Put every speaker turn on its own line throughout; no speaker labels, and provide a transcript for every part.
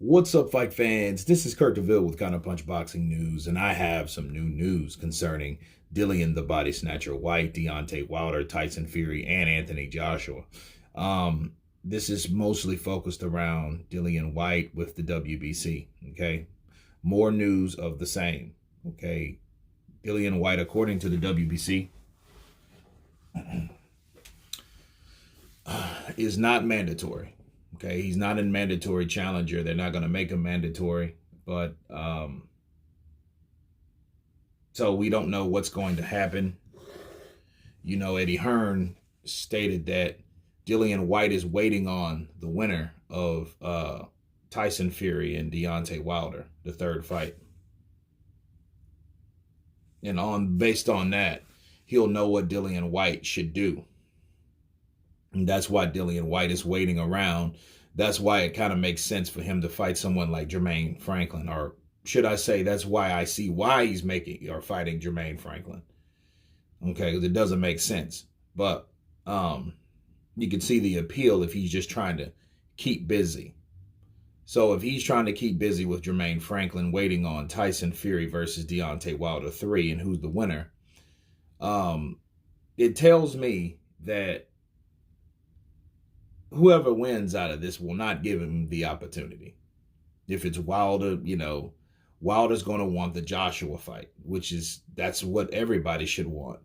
What's up, fight fans? This is Kurt DeVille with Counterpunch Boxing News, and I have some new news concerning Dillian the Body Snatcher Whyte, Deontay Wilder, Tyson Fury, and Anthony Joshua. This is mostly focused around Dillian Whyte with the WBC, okay? More news of the same, okay? Dillian Whyte, according to the WBC, is not mandatory. Okay, he's not a mandatory challenger. They're not going to make him mandatory, but so we don't know what's going to happen. You know, Eddie Hearn stated that Dillian Whyte is waiting on the winner of Tyson Fury and Deontay Wilder, the third fight, and based on that, he'll know what Dillian Whyte should do. And that's why Dillian Whyte is waiting around. That's why it kind of makes sense for him to fight someone like Jermaine Franklin. Or should I say, that's why I see why he's fighting Jermaine Franklin. Okay, because it doesn't make sense. But you can see the appeal if he's just trying to keep busy. So if he's trying to keep busy with Jermaine Franklin, waiting on Tyson Fury versus Deontay Wilder 3 and who's the winner, it tells me that whoever wins out of this will not give him the opportunity. If it's Wilder, Wilder's going to want the Joshua fight, that's what everybody should want,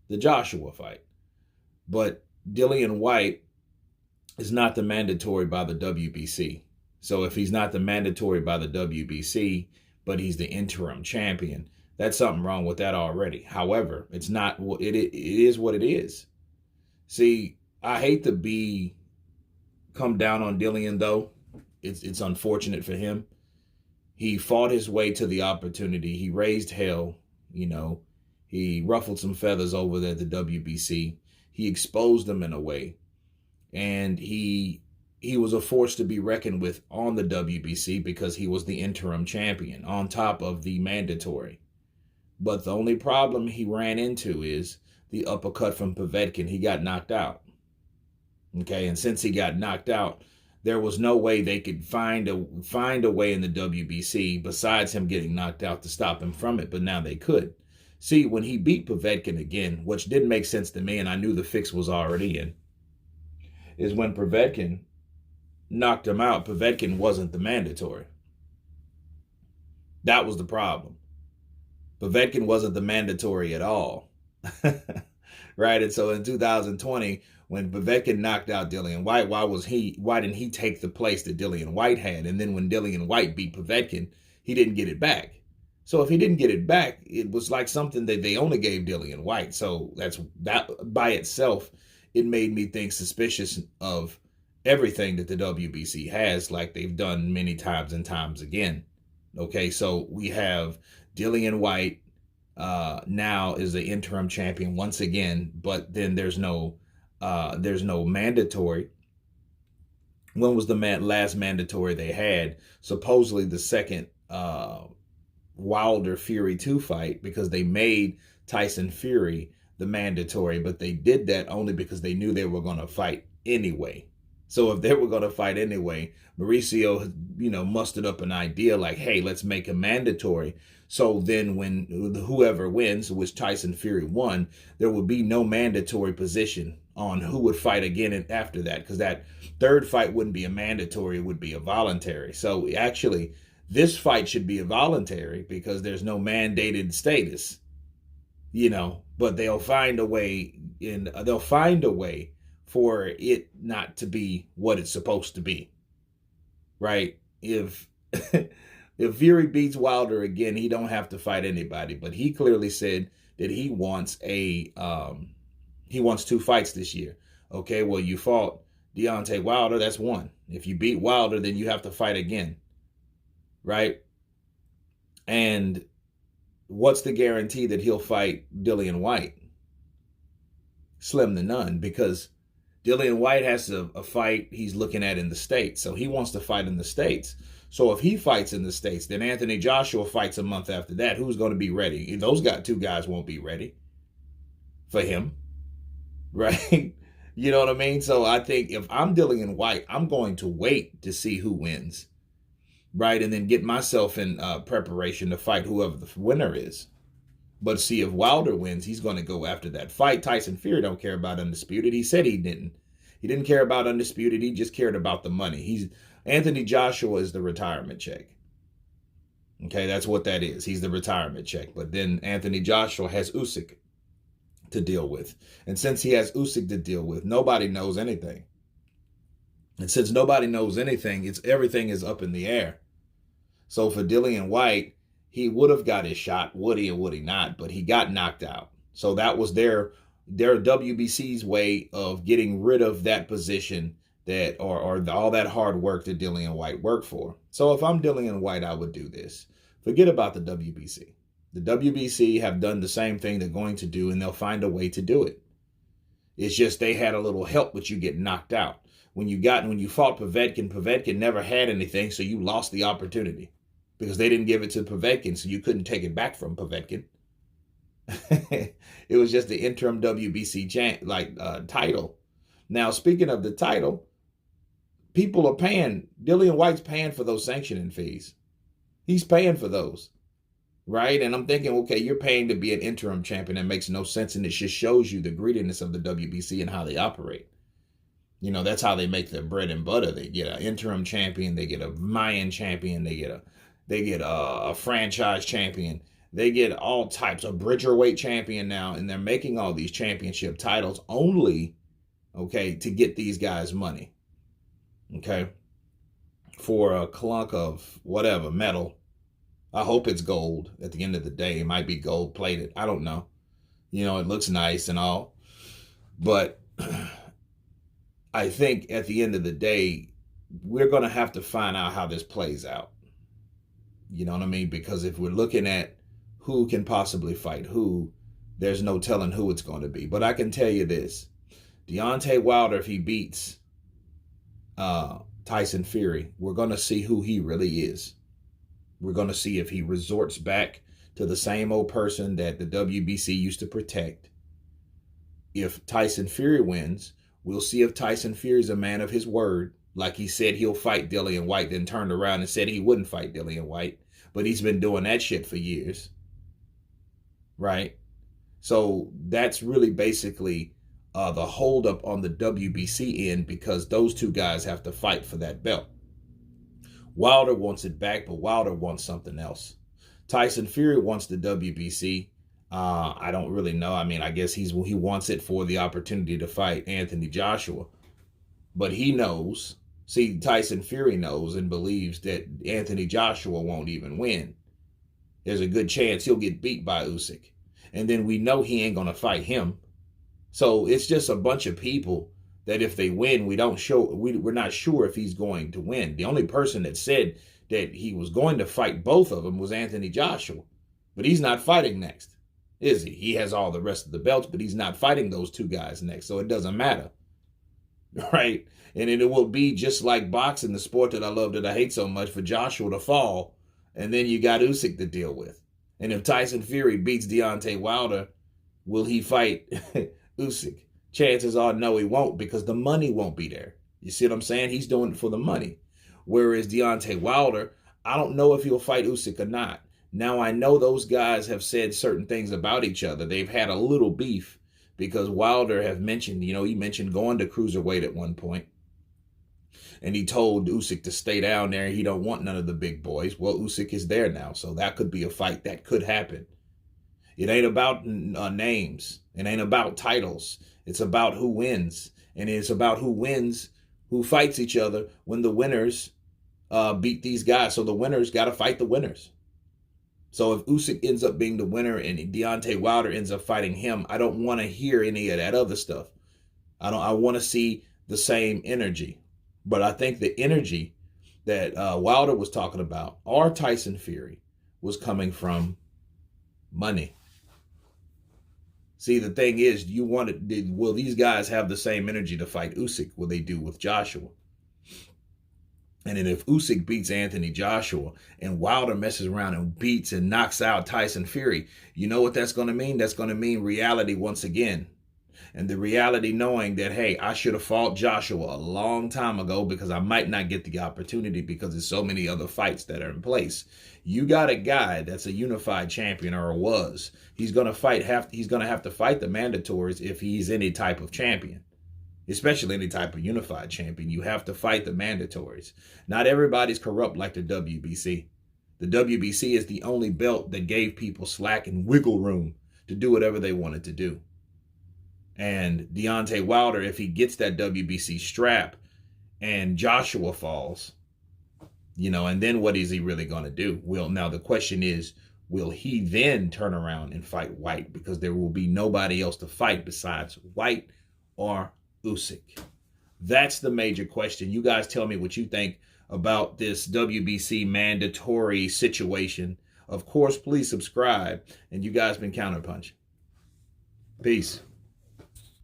the Joshua fight. But Dillian Whyte is not the mandatory by the WBC. So if he's not the mandatory by the WBC, but he's the interim champion, that's something wrong with that already. However, it's not. It is what it is. See, I hate to come down on Dillian, though. It's unfortunate for him. He fought his way to the opportunity. He raised hell. He ruffled some feathers over there at the WBC. He exposed them in a way, and he was a force to be reckoned with on the WBC because he was the interim champion on top of the mandatory. But the only problem he ran into is the uppercut from Povetkin. He got knocked out. Okay, and since he got knocked out, there was no way they could find a way in the WBC besides him getting knocked out to stop him from it, but now they could. See, when he beat Povetkin again, which didn't make sense to me, and I knew the fix was already in, is when Povetkin knocked him out, Povetkin wasn't the mandatory. That was the problem. Povetkin wasn't the mandatory at all. Right? And so in 2020, when Povetkin knocked out Dillian Whyte, why didn't he take the place that Dillian Whyte had? And then when Dillian Whyte beat Povetkin, he didn't get it back. So if he didn't get it back, it was like something that they only gave Dillian Whyte. So that by itself, it made me think suspicious of everything that the WBC has, like they've done many times and times again. Okay, so we have Dillian Whyte now is the interim champion once again, but then there's no mandatory. When was the last mandatory they had? Supposedly the second Wilder Fury 2 fight, because they made Tyson Fury the mandatory, but they did that only because they knew they were going to fight anyway. So if they were going to fight anyway, Mauricio, mustered up an idea like, hey, let's make a mandatory. So then when whoever wins, which Tyson Fury won, there would be no mandatory position on who would fight again after that, because that third fight wouldn't be a mandatory, it would be a voluntary. So actually, this fight should be a voluntary because there's no mandated status, but they'll find a way for it not to be what it's supposed to be, right? If Fury beats Wilder again, he don't have to fight anybody, but he clearly said that he wants two fights this year. Okay, well, you fought Deontay Wilder, that's one. If you beat Wilder, then you have to fight again, right? And what's the guarantee that he'll fight Dillian Whyte? Slim to none, because Dillian Whyte has a fight he's looking at in the States. So he wants to fight in the States. So if he fights in the States, then Anthony Joshua fights a month after that. Who's going to be ready? Those two guys won't be ready for him, right? You know what I mean? So I think if I'm Dillian Whyte, I'm going to wait to see who wins. right? And then get myself in preparation to fight whoever the winner is. But see, if Wilder wins, he's going to go after that fight. Tyson Fury don't care about Undisputed. He said he didn't. He didn't care about Undisputed. He just cared about the money. Anthony Joshua is the retirement check. Okay, that's what that is. He's the retirement check. But then Anthony Joshua has Usyk to deal with. And since he has Usyk to deal with, nobody knows anything. And since nobody knows anything, everything is up in the air. So for Dillian Whyte, he would have got his shot, would he or would he not, but he got knocked out. So that was their WBC's way of getting rid of that position that or all that hard work that Dillian Whyte worked for. So if I'm Dillian Whyte, I would do this. Forget about the WBC. The WBC have done the same thing they're going to do, and they'll find a way to do it. It's just they had a little help, but you get knocked out. When you fought Povetkin never had anything, so you lost the opportunity because they didn't give it to Povetkin, so you couldn't take it back from Povetkin. It was just the interim WBC title. Now, speaking of the title, people are paying. Dillian Whyte's paying for those sanctioning fees. He's paying for those, right? And I'm thinking, okay, you're paying to be an interim champion. That makes no sense, and it just shows you the greediness of the WBC and how they operate. You know, that's how they make their bread and butter. They get an interim champion, they get a Mayan champion, they get a franchise champion, they get all types of bridgerweight champion now, and they're making all these championship titles only, okay, to get these guys money, okay, for a clunk of whatever metal. I hope it's gold at the end of the day. It might be gold plated. I don't know. You know, it looks nice and all, but I think at the end of the day, we're going to have to find out how this plays out. You know what I mean? Because if we're looking at who can possibly fight who, there's no telling who it's going to be. But I can tell you this. Deontay Wilder, if he beats Tyson Fury, we're going to see who he really is. We're going to see if he resorts back to the same old person that the WBC used to protect. If Tyson Fury wins, we'll see if Tyson Fury is a man of his word. Like he said he'll fight Dillian Whyte, then turned around and said he wouldn't fight Dillian Whyte. But he's been doing that shit for years. Right? So that's really basically the holdup on the WBC end, because those two guys have to fight for that belt. Wilder wants it back, but Wilder wants something else. Tyson Fury wants the WBC. I don't really know. I mean, I guess he wants it for the opportunity to fight Anthony Joshua. But he knows, see, Tyson Fury knows and believes that Anthony Joshua won't even win. There's a good chance he'll get beat by Usyk. And then we know he ain't going to fight him. So it's just a bunch of people that if they win, we're not sure if he's going to win. The only person that said that he was going to fight both of them was Anthony Joshua. But he's not fighting next, is he? He has all the rest of the belts, but he's not fighting those two guys next. So it doesn't matter. Right? And it will be just like boxing, the sport that I love, that I hate so much, for Joshua to fall. And then you got Usyk to deal with. And if Tyson Fury beats Deontay Wilder, will he fight Usyk? Chances are no, he won't, because the money won't be there. You see what I'm saying? He's doing it for the money. Whereas Deontay Wilder, I don't know if he'll fight Usyk or not. Now, I know those guys have said certain things about each other. They've had a little beef because Wilder have mentioned, he mentioned going to cruiserweight at one point. And he told Usyk to stay down there. He don't want none of the big boys. Well, Usyk is there now, so that could be a fight that could happen. It ain't about names. It ain't about titles. It's about who wins. And it's about who wins, who fights each other when the winners beat these guys. So the winners got to fight the winners. So if Usyk ends up being the winner and Deontay Wilder ends up fighting him, I don't want to hear any of that other stuff. I want to see the same energy. But I think the energy that Wilder was talking about, or Tyson Fury, was coming from money. See, the thing is, will these guys have the same energy to fight Usyk? Will they do with Joshua? And then if Usyk beats Anthony Joshua and Wilder messes around and beats and knocks out Tyson Fury, you know what that's going to mean? That's going to mean reality once again. And the reality knowing that, hey, I should have fought Joshua a long time ago because I might not get the opportunity because there's so many other fights that are in place. You got a guy that's a unified champion, or was. He's gonna have to fight the mandatories if he's any type of champion. Especially any type of unified champion. You have to fight the mandatories. Not everybody's corrupt like the WBC. The WBC is the only belt that gave people slack and wiggle room to do whatever they wanted to do. And Deontay Wilder, if he gets that WBC strap and Joshua falls, and then what is he really going to do? Well, now the question is, will he then turn around and fight Whyte? Because there will be nobody else to fight besides Whyte or Usyk. That's the major question. You guys tell me what you think about this WBC mandatory situation. Of course, please subscribe. And you guys been Counterpunch. Peace.